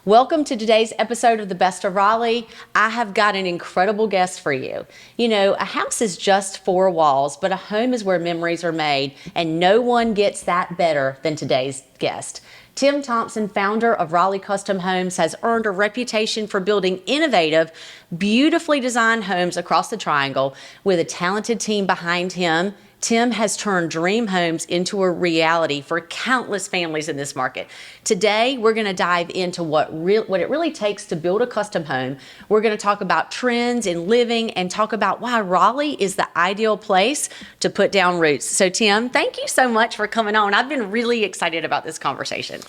Welcome to today's episode of The Best of Raleigh. I have got an incredible guest for you. You know, a house is just four walls, but a home is where memories are made, and no one gets that better than today's guest. Tim Thompson, founder of Raleigh Custom Homes, has earned a reputation for building innovative, beautifully designed homes across the Triangle. With a talented team behind him, Tim has turned dream homes into a reality for countless families in this market. Today, we're going to dive into what it really takes to build a custom home. We're going to talk about trends in living and talk about why Raleigh is the ideal place to put down roots. So, Tim, thank you so much for coming on. I've been really excited about this conversation.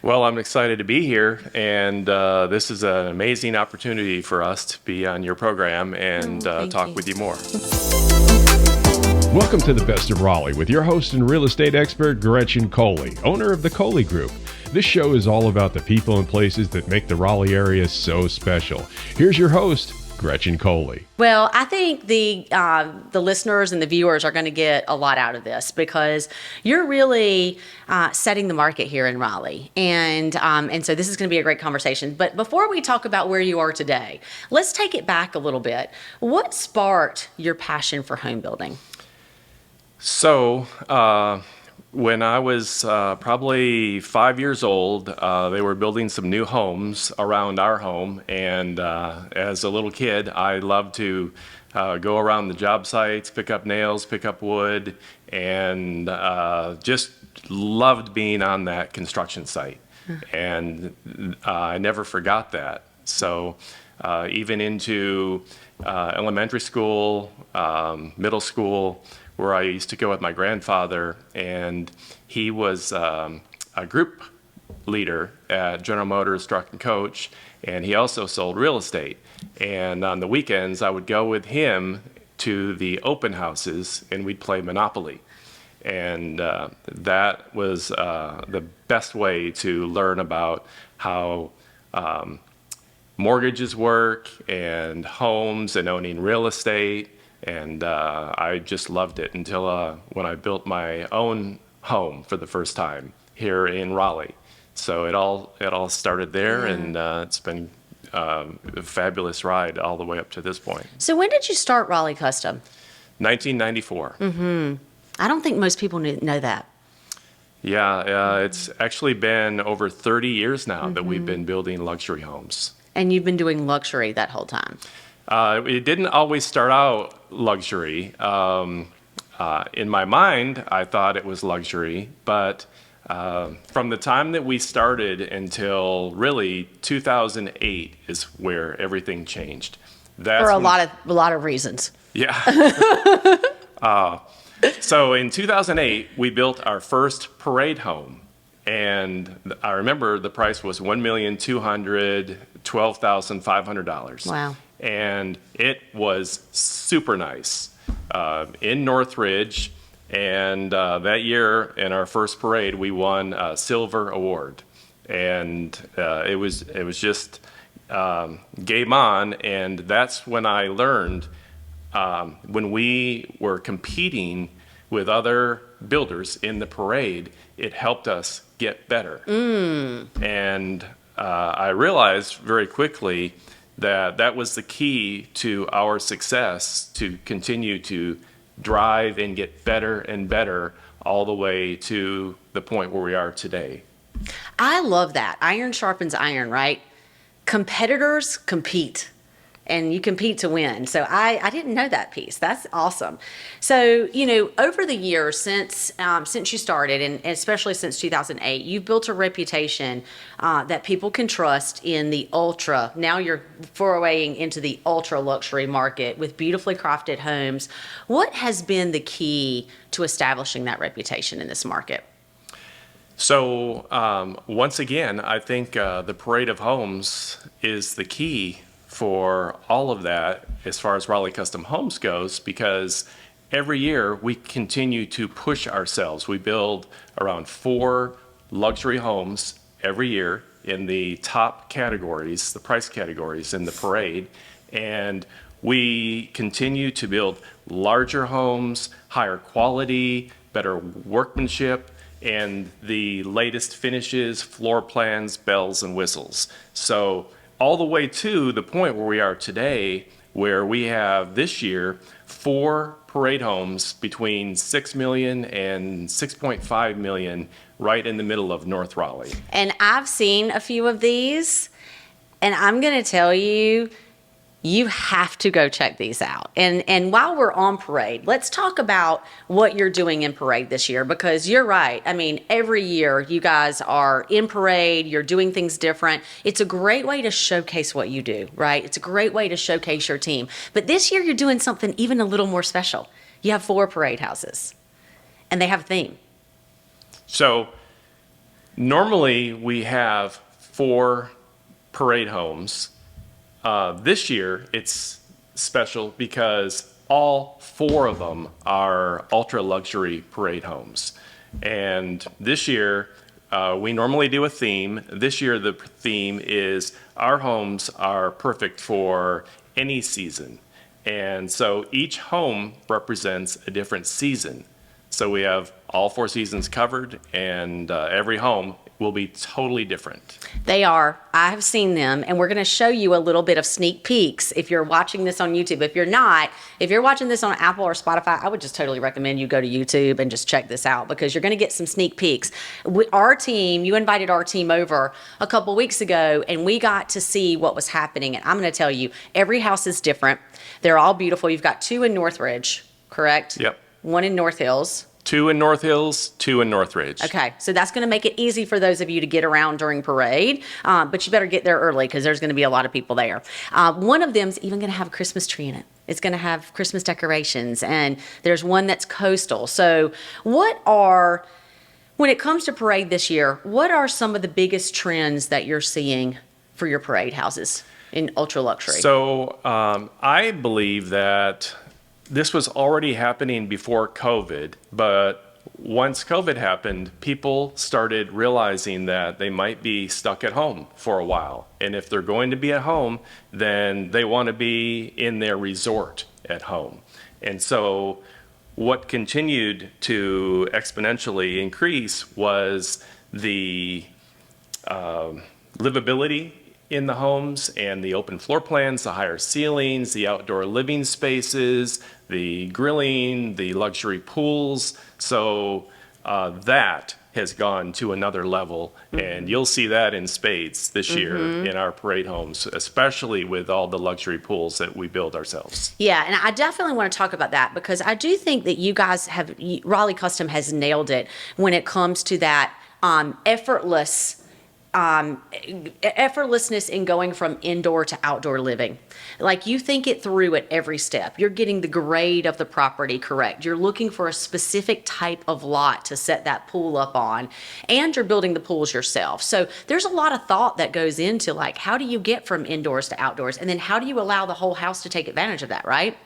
Well, I'm excited to be here, and this is an amazing opportunity for us to be on your program and talk with you more. Welcome to The Best of Raleigh with your host and real estate expert, Gretchen Coley, owner of the Coley Group. This show is all about the people and places that make the Raleigh area so special. Here's your host, Gretchen Coley. Well, I think the listeners and the viewers are going to get a lot out of this because you're really setting the market here in Raleigh, and so this is going to be a great conversation. But before we talk about where you are today, let's take it back a little bit. What sparked your passion for home building? So, when I was probably 5 years old, they were building some new homes around our home, and as a little kid, I loved to go around the job sites, pick up nails, pick up wood, and just loved being on that construction site. And I never forgot that. So, even into elementary school, middle school, where I used to go with my grandfather, and he was a group leader at General Motors Truck and Coach, and he also sold real estate. And on the weekends, I would go with him to the open houses, and we'd play Monopoly. And that was the best way to learn about how mortgages work and homes and owning real estate. And I just loved it until when I built my own home for the first time here in Raleigh. So it all started there, and it's been a fabulous ride all the way up to this point. So when did you start Raleigh Custom? 1994. I don't think most people know that. Yeah, it's actually been over 30 years now that we've been building luxury homes. And you've been doing luxury that whole time. It didn't always start out luxury. In my mind, I thought it was luxury, but from the time that we started until really 2008 is where everything changed. For a lot of reasons. Yeah. So in 2008, we built our first parade home. And I remember the price was $1,212,500. Wow. And it was super nice in Northridge. And that year, in our first parade, we won a silver award. And it was just game on. And that's when I learned when we were competing with other builders in the parade, it helped us get better. And I realized very quickly that was the key to our success, to continue to drive and get better and better all the way to the point where we are today. I love that. Iron sharpens iron, right? Competitors compete, and you compete to win. So I didn't know that piece. That's awesome. So, you know, over the years since you started, and especially since 2008, you've built a reputation that people can trust in the ultra. Now you're foraying into the ultra luxury market with beautifully crafted homes. What has been the key to establishing that reputation in this market? So once again, I think the parade of homes is the key for all of that as far as Raleigh Custom Homes goes, because every year we continue to push ourselves. We build around 4 luxury homes every year in the top categories, the price categories in the parade, and we continue to build larger homes, higher quality, better workmanship, and the latest finishes, floor plans, bells and whistles. So all the way to the point where we are today, where we have this year 4 parade homes between 6 million and 6.5 million right in the middle of North Raleigh. And I've seen a few of these, and I'm going to tell you, you have to go check these out. And while we're on parade, let's talk about what you're doing in parade this year, because you're right. I mean, every year you guys are in parade, you're doing things different. It's a great way to showcase what you do, right? It's a great way to showcase your team. But this year you're doing something even a little more special. You have 4 parade houses, and they have a theme. So normally we have 4 parade homes. This year it's special because all 4 of them are ultra luxury parade homes. And this year we normally do a theme. This year the theme is our homes are perfect for any season. And so each home represents a different season. So we have all 4 seasons covered, and every home will be totally different. They are. I have seen them, and we're going to show you a little bit of sneak peeks if you're watching this on YouTube. If you're not, if you're watching this on Apple or Spotify, I would just totally recommend you go to YouTube and just check this out, because you're going to get some sneak peeks. Our team, you invited our team over a couple weeks ago, and we got to see what was happening. And I'm going to tell you, every house is different. They're all beautiful. You've got 2 in Northridge, correct? Yep. 1 in North Hills. 2 in North Hills, 2 in Northridge. Okay, so that's going to make it easy for those of you to get around during parade, but you better get there early because there's going to be a lot of people there. One of them's even going to have a Christmas tree in it. It's going to have Christmas decorations, and there's one that's coastal. So when it comes to parade this year, what are some of the biggest trends that you're seeing for your parade houses in ultra luxury? So I believe that this was already happening before COVID, but once COVID happened, people started realizing that they might be stuck at home for a while. And if they're going to be at home, then they want to be in their resort at home. And so what continued to exponentially increase was the livability in the homes and the open floor plans, the higher ceilings, the outdoor living spaces, the grilling, the luxury pools. So that has gone to another level, and you'll see that in spades this year in our parade homes, especially with all the luxury pools that we build ourselves. Yeah, and I definitely want to talk about that, because I do think that you guys Raleigh Custom has nailed it when it comes to that effortlessness in going from indoor to outdoor living. Like, you think it through at every step. You're getting the grade of the property correct. You're looking for a specific type of lot to set that pool up on, and you're building the pools yourself. So there's a lot of thought that goes into, like, how do you get from indoors to outdoors, and then how do you allow the whole house to take advantage of that, right?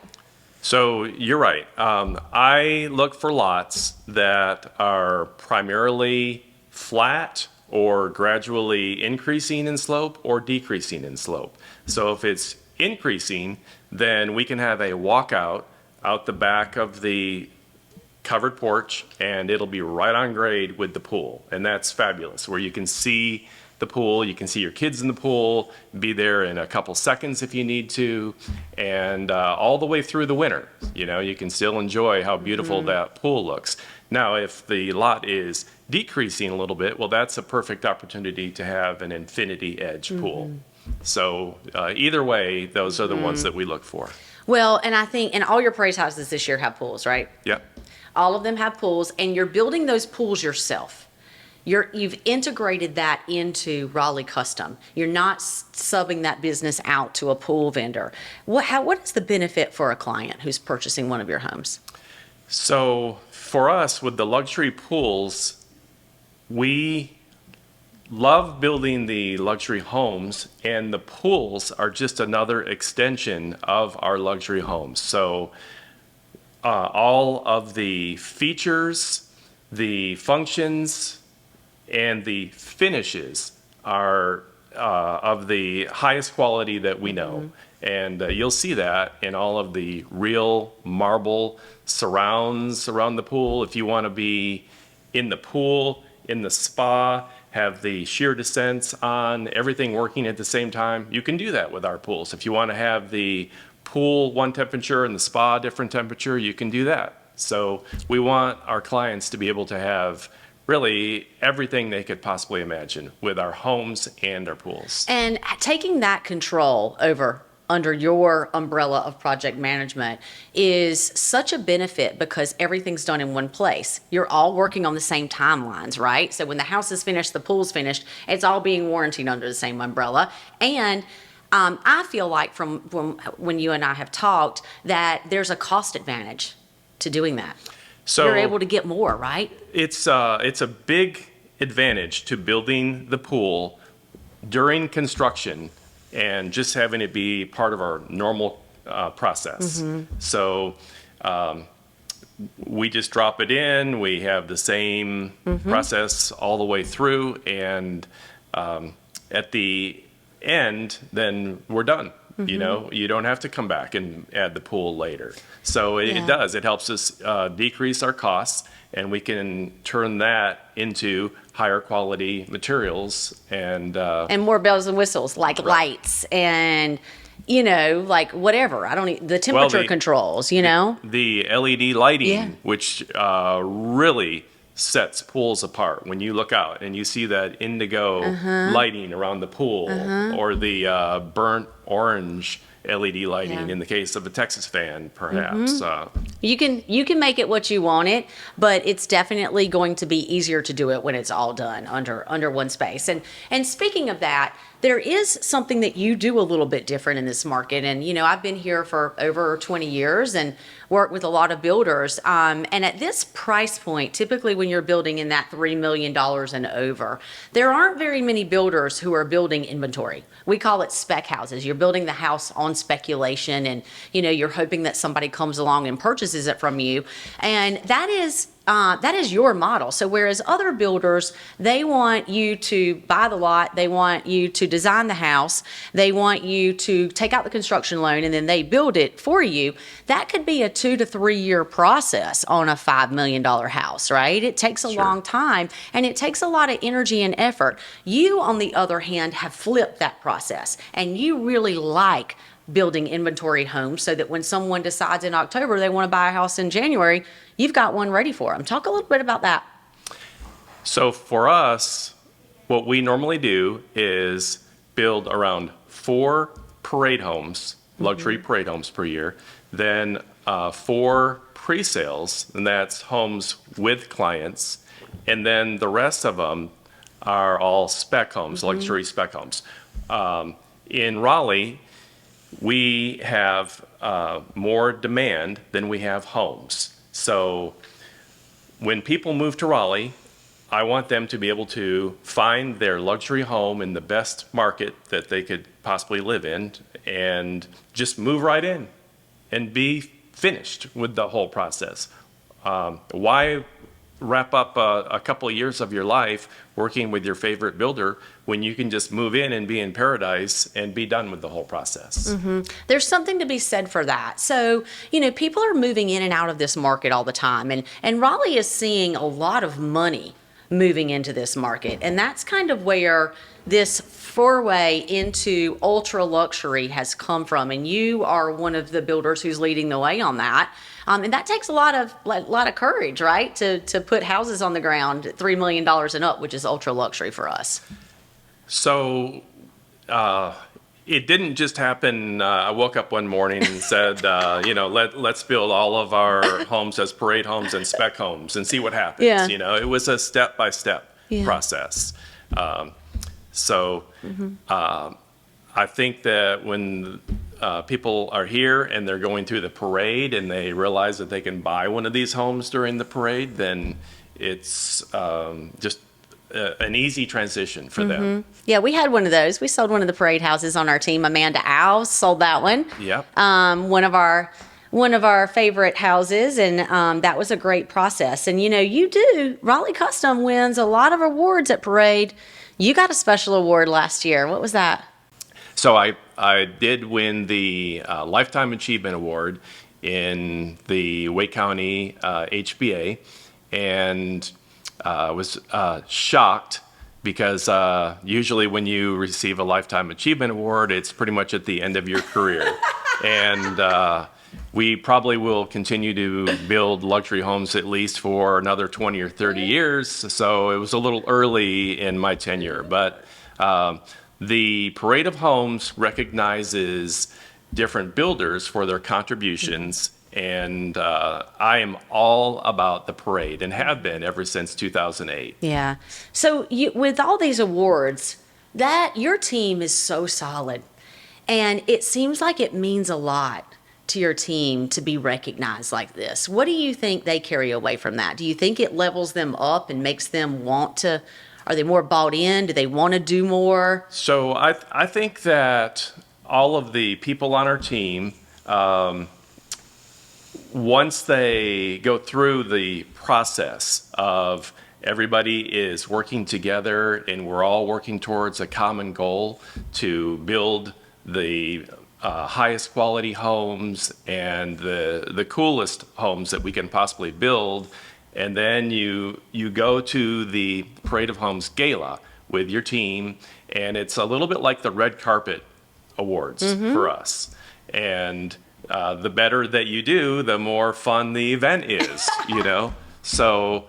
So you're right. I look for lots that are primarily flat or gradually increasing in slope or decreasing in slope. So if it's increasing, then we can have a walkout out the back of the covered porch, and it'll be right on grade with the pool. And that's fabulous, where you can see the pool, you can see your kids in the pool, be there in a couple seconds if you need to, and all the way through the winter. You know, you can still enjoy how beautiful that pool looks. Now, if the lot is decreasing a little bit, well, that's a perfect opportunity to have an infinity edge pool. So either way, those are the ones that we look for. Well, and I think, and all your parade houses this year have pools, right? Yep. All of them have pools, and you're building those pools yourself. You've integrated that into Raleigh Custom. You're not subbing that business out to a pool vendor. What is the benefit for a client who's purchasing one of your homes? So for us, with the luxury pools, we love building the luxury homes, and the pools are just another extension of our luxury homes. So all of the features, the functions, and the finishes are of the highest quality that we know. And you'll see that in all of the real marble surrounds around the pool. If you want to be in the pool, in the spa, have the shear descents on, everything working at the same time. You can do that with our pools. If you want to have the pool one temperature and the spa a different temperature, you can do that. So we want our clients to be able to have really everything they could possibly imagine with our homes and our pools. And taking that control over under your umbrella of project management is such a benefit because everything's done in one place. You're all working on the same timelines, right? So when the house is finished, the pool's finished, it's all being warranted under the same umbrella. And I feel like from when you and I have talked that there's a cost advantage to doing that. So you're able to get more, right? It's a big advantage to building the pool during construction and just having it be part of our normal process. So we just drop it in, we have the same process all the way through, and at the end, then we're done. You know, you don't have to come back and add the pool later. So it does. It helps us decrease our costs, and we can turn that into higher quality materials and more bells and whistles like lights and like whatever. The temperature controls. The LED lighting, which really sets pools apart. When you look out and you see that indigo lighting around the pool, or the burnt orange LED lighting in the case of a Texas fan, perhaps. You can make it what you want it, but it's definitely going to be easier to do it when it's all done under one space. And speaking of that, there is something that you do a little bit different in this market. And, I've been here for over 20 years and worked with a lot of builders. And at this price point, typically when you're building in that $3 million and over, there aren't very many builders who are building inventory. We call it spec houses. You're building the house on speculation and, you're hoping that somebody comes along and purchases it from you. And that is your model. So whereas other builders, they want you to buy the lot, they want you to design the house, they want you to take out the construction loan, and then they build it for you, that could be a 2 to 3 year process on a $5 million house, right? It takes a long time, and it takes a lot of energy and effort. You, on the other hand, have flipped that process, and you really like building inventory homes so that when someone decides in October they want to buy a house in January, you've got one ready for them. Talk a little bit about that. So for us, what we normally do is build around 4 parade homes, luxury parade homes per year, then 4 pre-sales, and that's homes with clients, and then the rest of them are all spec homes, luxury spec homes. In Raleigh, we have more demand than we have homes. So when people move to Raleigh, I want them to be able to find their luxury home in the best market that they could possibly live in and just move right in and be finished with the whole process. Why wrap up a couple of years of your life working with your favorite builder when you can just move in and be in paradise and be done with the whole process? There's something to be said for that. So, people are moving in and out of this market all the time, and Raleigh is seeing a lot of money moving into this market, and that's kind of where this foray into ultra luxury has come from, and you are one of the builders who's leading the way on that. And that takes a lot of courage, right? To put houses on the ground at $3 million and up, which is ultra luxury for us. So it didn't just happen. I woke up one morning and said, let's build all of our homes as parade homes and spec homes and see what happens. Yeah. It was a step-by-step process. I think that when people are here and they're going through the parade and they realize that they can buy one of these homes during the parade, then it's just an easy transition for them. Yeah, we had one of those. We sold one of the parade houses on our team. Amanda Alves sold that one. Yep. One of our favorite houses, and that was a great process. And you do. Raleigh Custom wins a lot of awards at parade. You got a special award last year. What was that? So I did win the Lifetime Achievement Award in the Wake County HBA, and was shocked because usually when you receive a Lifetime Achievement Award, it's pretty much at the end of your career. And we probably will continue to build luxury homes at least for another 20 or 30 years. So it was a little early in my tenure. But the Parade of Homes recognizes different builders for their contributions. And I am all about the parade and have been ever since 2008. Yeah. So with all these awards, that your team is so solid. And it seems like it means a lot to your team to be recognized like this. What do you think they carry away from that? Do you think it levels them up and makes them want to, are they more bought in? Do they want to do more? So I think that all of the people on our team, once they go through the process of everybody is working together and we're all working towards a common goal to build the highest quality homes and the coolest homes that we can possibly build, and then you go to the Parade of Homes Gala with your team, and it's a little bit like the red carpet awards for us. And the better that you do, the more fun the event is, you know? So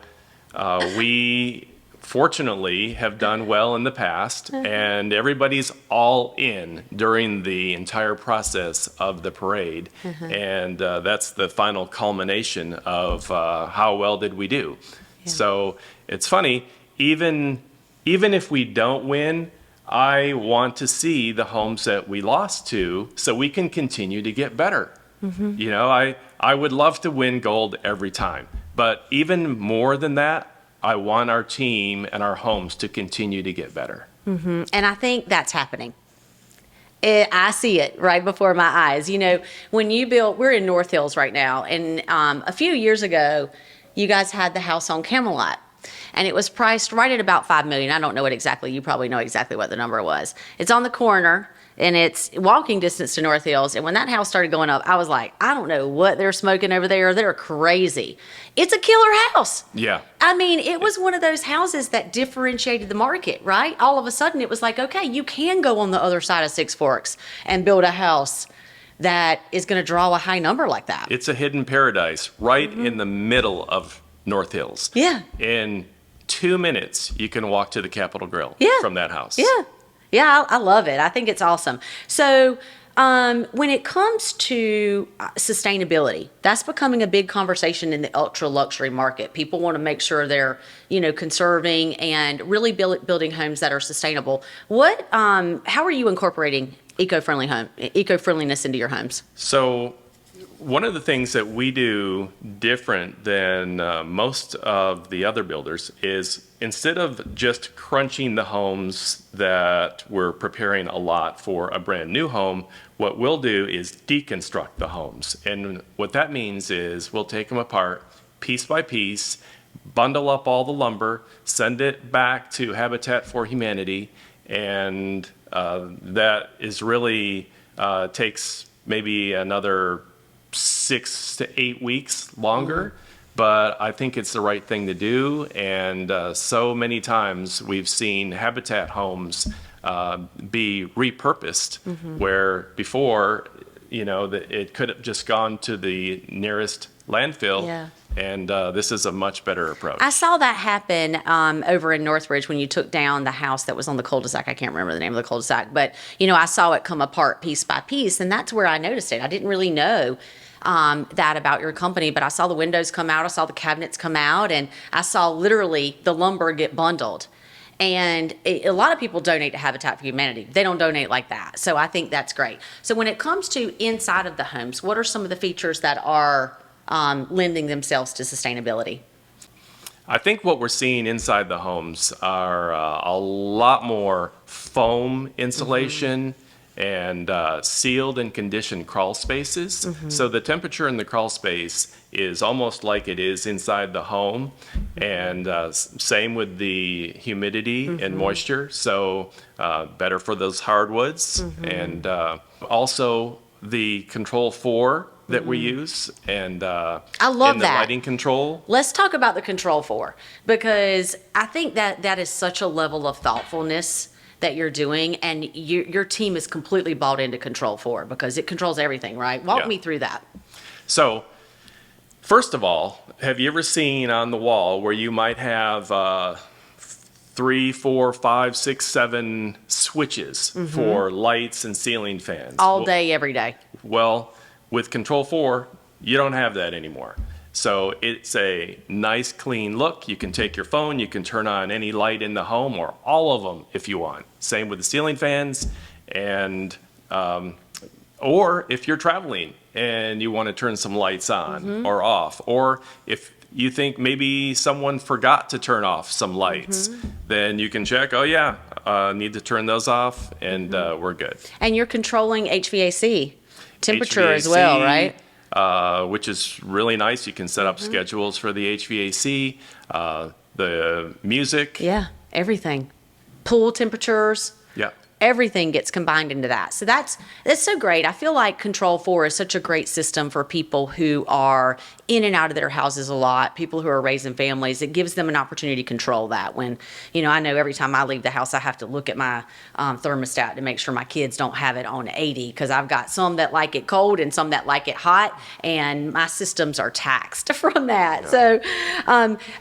we fortunately have done well in the past, and everybody's all in during the entire process of the parade. And that's the final culmination of how well did we do. So it's funny, even if we don't win, I want to see the homes that we lost to so we can continue to get better. You know, I would love to win gold every time, but even more than that, I want our team and our homes to continue to get better. And I think that's happening. I see it right before my eyes. You know, when you built, we're in North Hills right now, and a few years ago, you guys had the house on Camelot, and it was priced right at about $5 million. I don't know it exactly. You probably know exactly what the number was. It's on the corner, and it's walking distance to North Hills. And when that house started going up, I was like, I don't know what they're smoking over there. They're crazy. It's a killer house. Yeah. I mean, it was one of those houses that differentiated the market, right? All of a sudden, it was like, okay, you can go on the other side of Six Forks and build a house that is going to draw a high number like that. It's a hidden paradise right in the middle of North Hills. Yeah. In 2 minutes, you can walk to the Capitol Grill from that house. Yeah. Yeah, I love it. I think it's awesome. So when it comes to sustainability, that's becoming a big conversation in the ultra luxury market. People want to make sure they're, you know, conserving and really building homes that are sustainable. How are you incorporating eco-friendliness into your homes? So one of the things that we do different than most of the other builders is instead of just crunching the homes that we're preparing a lot for a brand new home, what we'll do is deconstruct the homes. And what that means is we'll take them apart piece by piece, bundle up all the lumber, send it back to Habitat for Humanity, and that is really takes maybe another 6 to 8 weeks longer, but I think it's the right thing to do. And so many times we've seen Habitat homes be repurposed, where before, you know, it could have just gone to the nearest landfill. Yeah. And this is a much better approach. I saw that happen over in Northridge when you took down the house that was on the cul-de-sac. I can't remember the name of the cul-de-sac, but, you know, I saw it come apart piece by piece, and that's where I noticed it. I didn't really know that about your company, but I saw the windows come out, I saw the cabinets come out, and I saw literally the lumber get bundled. And a lot of people donate to Habitat for Humanity. They don't donate like that. So I think that's great. So when it comes to inside of the homes, what are some of the features that are lending themselves to sustainability? I think what we're seeing inside the homes are a lot more foam insulation and sealed and conditioned crawl spaces. So the temperature in the crawl space is almost like it is inside the home, and same with the humidity and moisture, so better for those hardwoods. And also the Control 4 that we use, and I love the that. lighting control. Let's talk about the Control 4, because I think that is such a level of thoughtfulness that you're doing, and your team is completely bought into Control 4 because it controls everything, right? Walk Yeah. me through that. So, first of all, have you ever seen on the wall where you might have 3, 4, 5, 6, 7 switches for lights and ceiling fans? All day, every day. Well, with Control 4, you don't have that anymore. So it's a nice, clean look. You can take your phone, you can turn on any light in the home, or all of them if you want. Same with the ceiling fans, and or if you're traveling and you want to turn some lights on or off, or if you think maybe someone forgot to turn off some lights, then you can check, oh yeah, need to turn those off, and we're good. And you're controlling HVAC temperature as well, right? Which is really nice. You can set up schedules for the HVAC, the music. Yeah, everything. Pool temperatures. Yeah. Everything gets combined into that. So that's so great. I feel like Control 4 is such a great system for people who are in and out of their houses a lot, people who are raising families. It gives them an opportunity to control that. When, I know every time I leave the house, I have to look at my thermostat to make sure my kids don't have it on 80, because I've got some that like it cold and some that like it hot, and my systems are taxed from that. Yeah. So,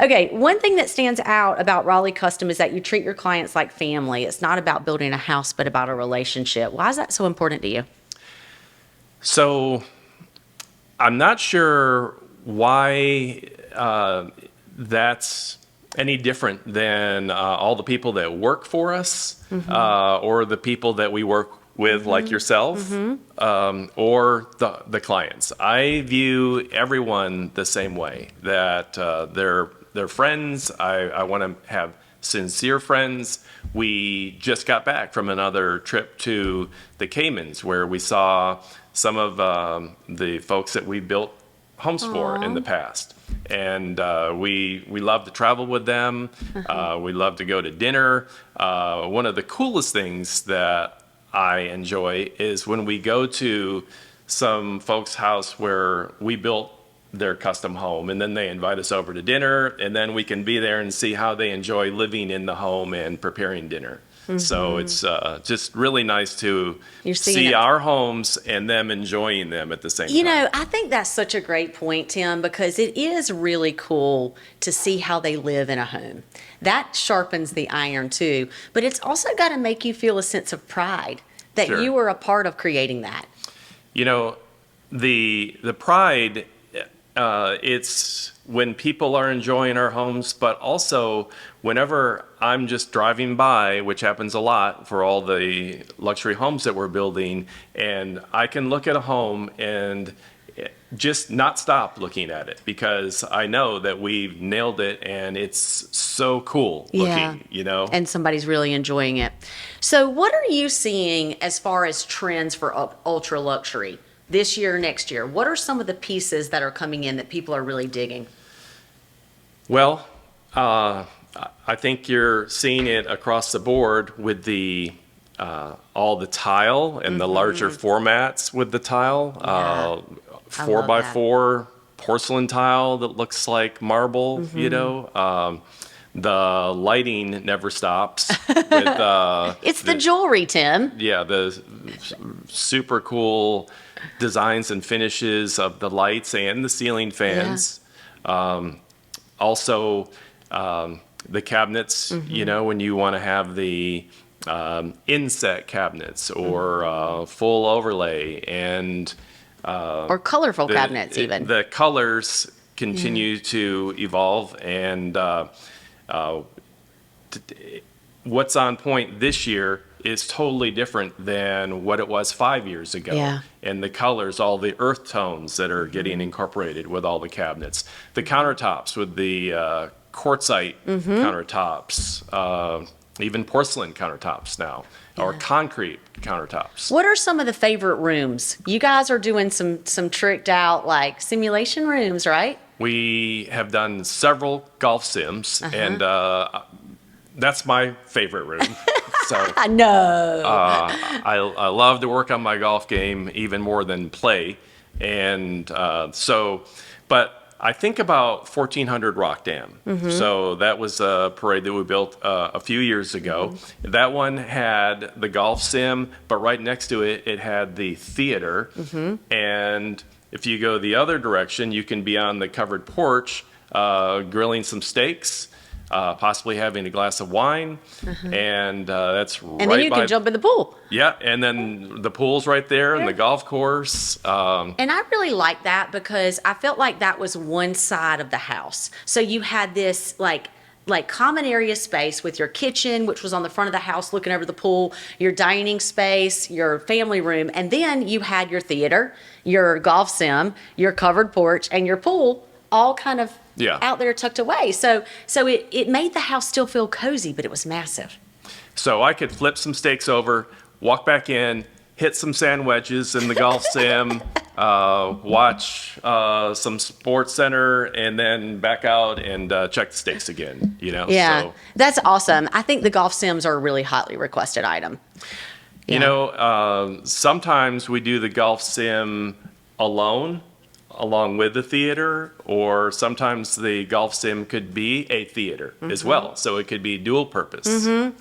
okay, one thing that stands out about Raleigh Custom is that you treat your clients like family. It's not about building a house, but about a relationship. Why is that so important to you? So, I'm not sure why that's any different than all the people that work for us, or the people that we work with, like yourself, or the clients. I view everyone the same way, that they're friends. I want to have sincere friends. We just got back from another trip to the Caymans, where we saw some of the folks that we built homes for in the past, and we love to travel with them. We love to go to dinner. One of the coolest things that I enjoy is when we go to some folks' house where we built their custom home, and then they invite us over to dinner, and then we can be there and see how they enjoy living in the home and preparing dinner. So it's just really nice to see our homes and them enjoying them at the same time. I think that's such a great point, Tim, because it is really cool to see how they live in a home. That sharpens the iron too, but it's also got to make you feel a sense of pride that you were a part of creating that. The pride, it's when people are enjoying our homes, but also whenever I'm just driving by, which happens a lot for all the luxury homes that we're building, and I can look at a home and just not stop looking at it, because I know that we've nailed it and it's so cool looking, And somebody's really enjoying it. So what are you seeing as far as trends for ultra luxury this year, next year? What are some of the pieces that are coming in that people are really digging? Well, I think you're seeing it across the board with the all the tile and the larger formats with the tile. 4x4 porcelain tile that looks like marble, the lighting never stops. It's the jewelry, Tim. Yeah, the super cool designs and finishes of the lights and the ceiling fans. Also, the cabinets, when you want to have the inset cabinets or full overlay, and or colorful cabinets even. The colors continue to evolve, and what's on point this year is totally different than what it was 5 years ago. Yeah. And the colors, all the earth tones that are getting incorporated with all the cabinets. The countertops with the quartzite countertops, even porcelain countertops now, or concrete countertops. What are some of the favorite rooms? You guys are doing some tricked out like simulation rooms, right? We have done several golf sims, and that's my favorite room. So I know. I love to work on my golf game even more than play. And but I think about 1400 Rock Dam. So that was a parade that we built a few years ago. That one had the golf sim, but right next to it, it had the theater. And if you go the other direction, you can be on the covered porch, grilling some steaks, possibly having a glass of wine, and that's right. And then you can jump in the pool. Yeah, and then the pool's right there, and the golf course. And I really like that because I felt like that was one side of the house. So you had this like common area space with your kitchen, which was on the front of the house looking over the pool, your dining space, your family room, and then you had your theater, your golf sim, your covered porch, and your pool all kind of out there tucked away. So it made the house still feel cozy, but it was massive. So I could flip some steaks over, walk back in, hit some sand wedges in the golf sim, watch some Sports Center, and then back out and check the steaks again. Yeah, so, that's awesome. I think the golf sims are a really hotly requested item. Sometimes we do the golf sim alone, along with the theater, or sometimes the golf sim could be a theater as well. So it could be dual purpose.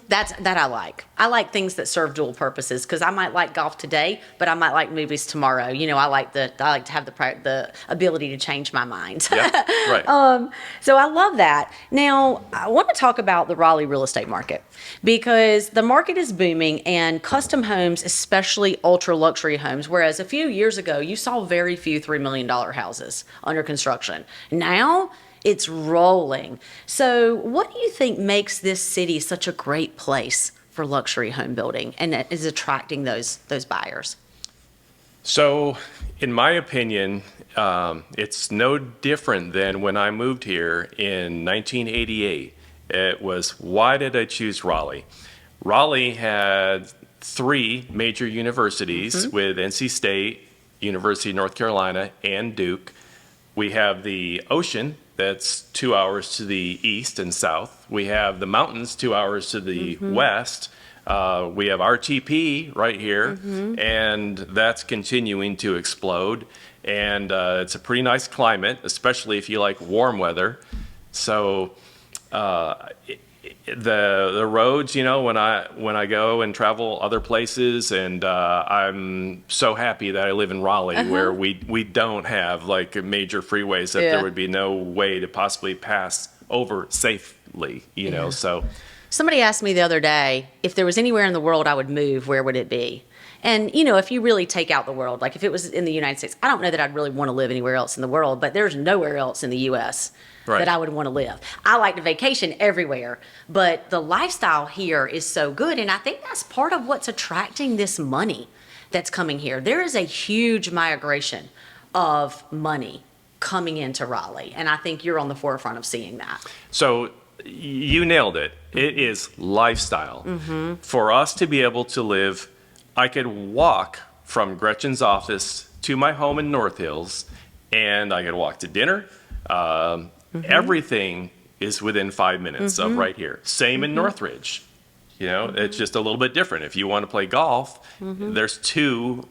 That I like. I like things that serve dual purposes because I might like golf today, but I might like movies tomorrow. I like to have the ability to change my mind. Yeah, right. So I love that. Now I want to talk about the Raleigh real estate market because the market is booming and custom homes, especially ultra luxury homes, whereas a few years ago you saw very few $3 million houses under construction. Now it's rolling. So what do you think makes this city such a great place for luxury home building and is attracting those buyers? So in my opinion, it's no different than when I moved here in 1988. It was, why did I choose Raleigh? Raleigh had 3 major universities with NC State, University of North Carolina, and Duke. We have the ocean that's 2 hours to the east and south. We have the mountains 2 hours to the west. We have RTP right here, and that's continuing to explode. And it's a pretty nice climate, especially if you like warm weather. So the roads, when I go and travel other places, and I'm so happy that I live in Raleigh, where we don't have like major freeways that there would be no way to possibly pass over safely. So. Somebody asked me the other day, if there was anywhere in the world I would move, where would it be? And, if you really take out the world, like if it was in the United States, I don't know that I'd really want to live anywhere else in the world, but there's nowhere else in the U.S. that I would want to live. I like to vacation everywhere, but the lifestyle here is so good. And I think that's part of what's attracting this money that's coming here. There is a huge migration of money coming into Raleigh. And I think you're on the forefront of seeing that. So you nailed it. It is lifestyle. For us to be able to live, I could walk from Gretchen's office to my home in North Hills, and I could walk to dinner. Everything is within 5 minutes of right here. Same in Northridge. It's just a little bit different. If you want to play golf, there's 2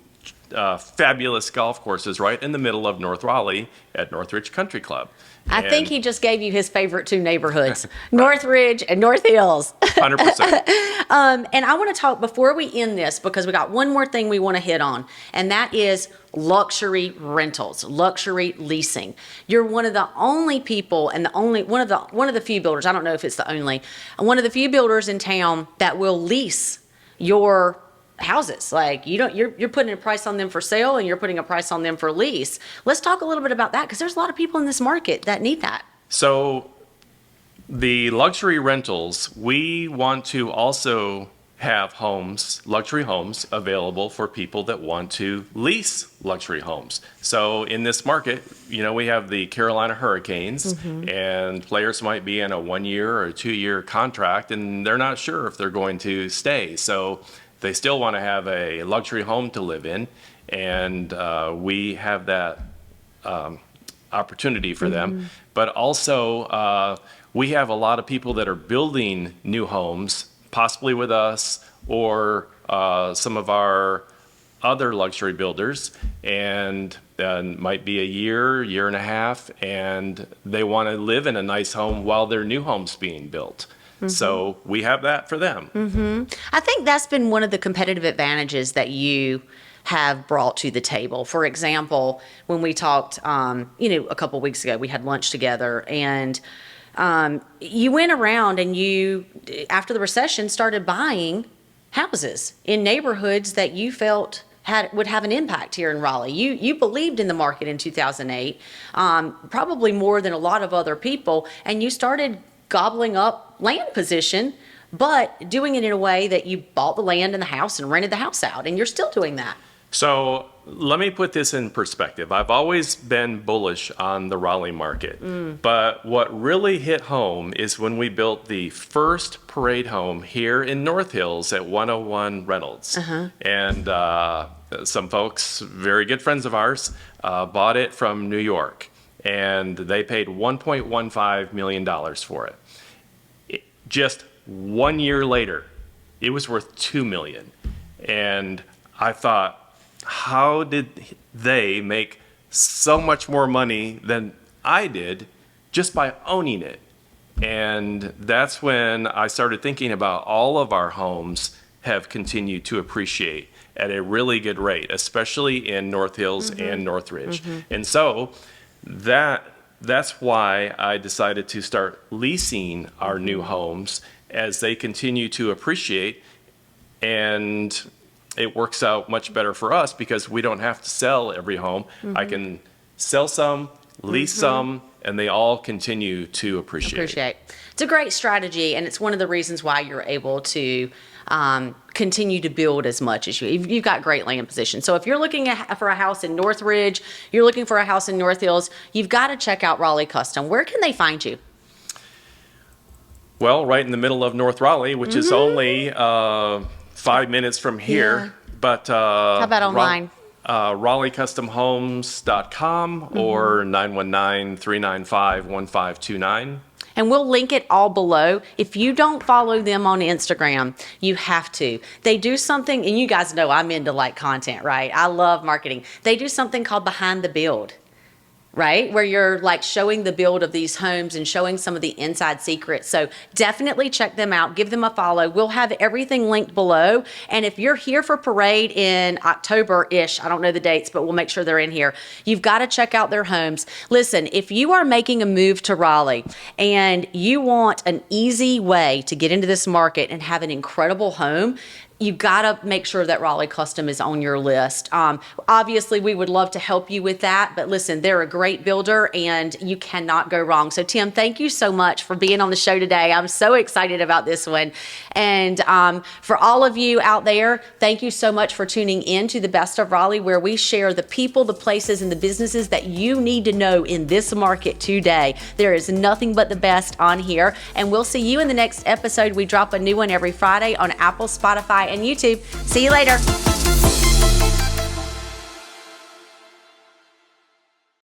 fabulous golf courses right in the middle of North Raleigh at Northridge Country Club. I think he just gave you his favorite 2 neighborhoods, Northridge and North Hills. 100%. And I want to talk before we end this, because we got one more thing we want to hit on, and that is luxury rentals, luxury leasing. You're one of the only people, and one of the few builders, I don't know if it's the only, one of the few builders in town that will lease your houses. Like you're putting a price on them for sale and you're putting a price on them for lease. Let's talk a little bit about that, because there's a lot of people in this market that need that. So the luxury rentals, we want to also have luxury homes available for people that want to lease luxury homes. So in this market, we have the Carolina Hurricanes, and players might be in a 1-year or a 2-year contract, and they're not sure if they're going to stay. So they still want to have a luxury home to live in, and we have that opportunity for them. But also, we have a lot of people that are building new homes, possibly with us or some of our other luxury builders, and might be a year and a half, and they want to live in a nice home while their new home's being built. So we have that for them. I think that's been one of the competitive advantages that you have brought to the table. For example, when we talked, a couple weeks ago, we had lunch together, and you went around and you, after the recession, started buying houses in neighborhoods that you felt would have an impact here in Raleigh. You believed in the market in 2008, probably more than a lot of other people, and you started gobbling up land position, but doing it in a way that you bought the land and the house and rented the house out, and you're still doing that. So let me put this in perspective. I've always been bullish on the Raleigh market, but what really hit home is when we built the first parade home here in North Hills at 101 Reynolds. And some folks, very good friends of ours, bought it from New York, and they paid $1.15 million for it. Just 1 year later, it was worth $2 million. And I thought, how did they make so much more money than I did just by owning it? And that's when I started thinking about all of our homes have continued to appreciate at a really good rate, especially in North Hills and Northridge. And so that's why I decided to start leasing our new homes as they continue to appreciate, and it works out much better for us because we don't have to sell every home. I can sell some, lease some, and they all continue to appreciate. It's a great strategy, and it's one of the reasons why you're able to continue to build as much as you've got great land position. So if you're looking for a house in Northridge, you're looking for a house in North Hills, you've got to check out Raleigh Custom. Where can they find you? Well, right in the middle of North Raleigh, which is only 5 minutes from here. But how about online? RaleighCustomHomes.com or 919-395-1529. And we'll link it all below. If you don't follow them on Instagram, you have to. They do something, and you guys know I'm into content, right? I love marketing. They do something called Behind the Build, right? Where you're showing the build of these homes and showing some of the inside secrets. So definitely check them out. Give them a follow. We'll have everything linked below. And if you're here for Parade in October-ish, I don't know the dates, but we'll make sure they're in here. You've got to check out their homes. Listen, if you are making a move to Raleigh and you want an easy way to get into this market and have an incredible home, you got to make sure that Raleigh Custom is on your list. Obviously, we would love to help you with that, but listen, they're a great builder and you cannot go wrong. So Tim, thank you so much for being on the show today. I'm so excited about this one. And for all of you out there, thank you so much for tuning in to The Best of Raleigh, where we share the people, the places, and the businesses that you need to know in this market today. There is nothing but the best on here. And we'll see you in the next episode. We drop a new one every Friday on Apple, Spotify, and YouTube. See you later.